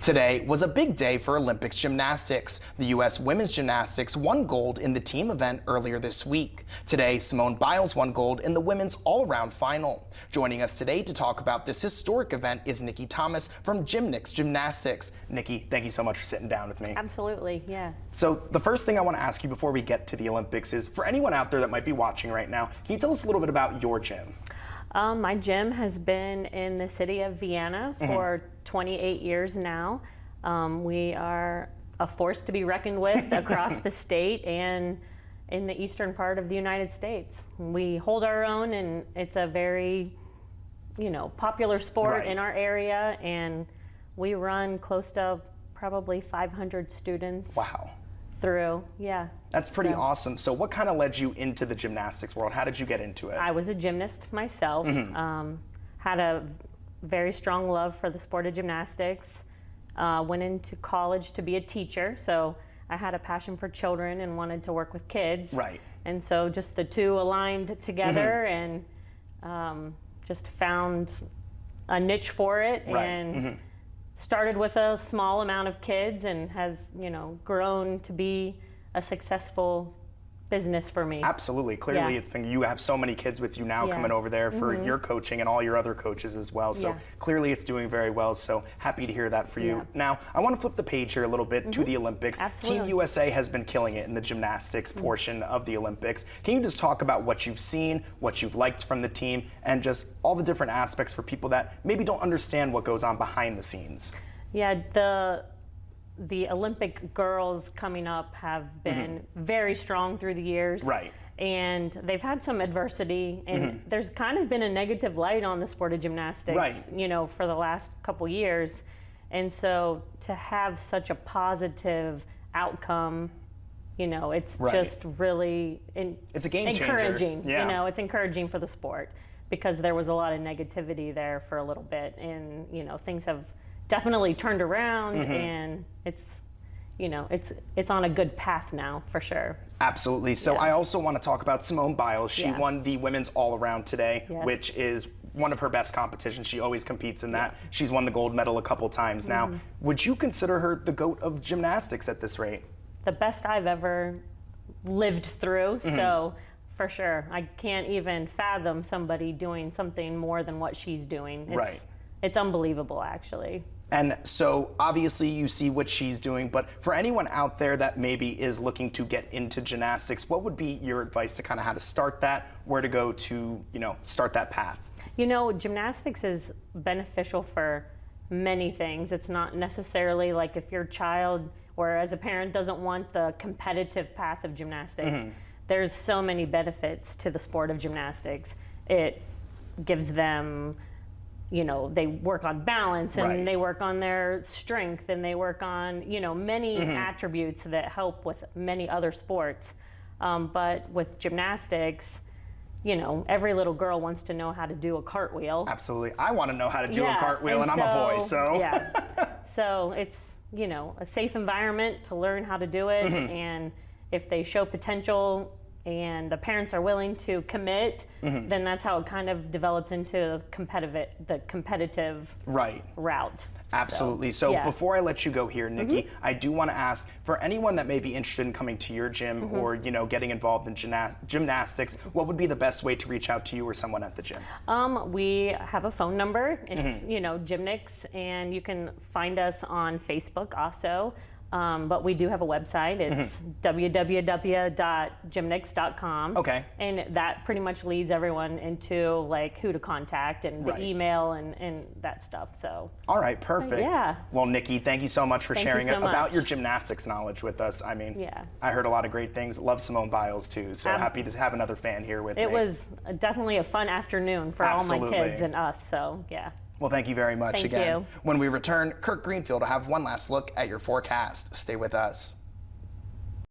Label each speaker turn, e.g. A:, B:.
A: Today was a big day for Olympics gymnastics. The U.S. women's gymnastics won gold in the team event earlier this week. Today, Simone Biles won gold in the women's all-around final. Joining us today to talk about this historic event is Nikki Thomas from Gymnastics. Nikki, thank you so much for sitting down with me.
B: Absolutely, yeah.
A: So the first thing I want to ask you before we get to the Olympics is, for anyone out there that might be watching right now, can you tell us a little bit about your gym?
B: My gym has been in the city of Vienna for 28 years now. We are a force to be reckoned with across the state and in the eastern part of the United States. We hold our own, and it's a very, popular sport in our area, and we run close to probably 500 students.
A: Wow.
B: Through, yeah.
A: That's pretty awesome. So what kind of led you into the gymnastics world? How did you get into it?
B: I was a gymnast myself, had a very strong love for the sport of gymnastics, went into college to be a teacher, so I had a passion for children and wanted to work with kids.
A: Right.
B: And so just the two aligned together and just found a niche for it.
A: Right.
B: And started with a small amount of kids and has, grown to be a successful business for me.
A: Absolutely. Clearly, it's been, you have so many kids with you now coming over there for your coaching and all your other coaches as well. So clearly it's doing very well. So happy to hear that for you. Now, I want to flip the page here a little bit to the Olympics.
B: Absolutely.
A: Team USA has been killing it in the gymnastics portion of the Olympics. Can you just talk about what you've seen, what you've liked from the team, and just all the different aspects for people that maybe don't understand what goes on behind the scenes?
B: Yeah, the Olympic girls coming up have been very strong through the years.
A: Right.
B: And they've had some adversity, and there's kind of been a negative light on the sport of gymnastics, for the last couple years. And so to have such a positive outcome, it's just really
A: it's a game changer.
B: Encouraging. It's encouraging for the sport, because there was a lot of negativity there for a little bit, and things have definitely turned around, and it's on a good path now for sure.
A: Absolutely. So I also want to talk about Simone Biles. She won the women's all-around today, which is one of her best competitions. She always competes in that. She's won the gold medal a couple times now. Would you consider her the GOAT of gymnastics at this rate?
B: The best I've ever lived through, so for sure. I can't even fathom somebody doing something more than what she's doing. It's unbelievable, actually.
A: And so obviously you see what she's doing, but for anyone out there that maybe is looking to get into gymnastics, what would be your advice to kind of how to start that, where to go to, start that path?
B: Gymnastics is beneficial for many things. It's not necessarily like if your child or as a parent doesn't want the competitive path of gymnastics. There's so many benefits to the sport of gymnastics. It gives them, they work on balance, and they work on their strength, and they work on, many attributes that help with many other sports. But with gymnastics, every little girl wants to know how to do a cartwheel.
A: Absolutely. I want to know how to do a cartwheel, and I'm a boy, so.
B: So it's, a safe environment to learn how to do it, and if they show potential and the parents are willing to commit, then that's how it kind of develops into the competitive route.
A: Absolutely. So before I let you go here, Nikki, I do want to ask, for anyone that may be interested in coming to your gym or, getting involved in gymnastics, what would be the best way to reach out to you or someone at the gym?
B: We have a phone number. It's, Gymnics, and you can find us on Facebook also. But we do have a website. It's www.gymnastics.com.
A: Okay.
B: And that pretty much leads everyone into like who to contact and the email and that stuff. So.
A: All right, perfect.
B: Yeah.
A: Well, Nikki, thank you so much for sharing about your gymnastics knowledge with us. I mean, I heard a lot of great things. Love Simone Biles too. So happy to have another fan here with me.
B: It was definitely a fun afternoon for all my kids and us. So yeah.
A: Well, thank you very much again.
B: Thank you.
A: When we return, Kirk Greenfield will have one last look at your forecast. Stay with us.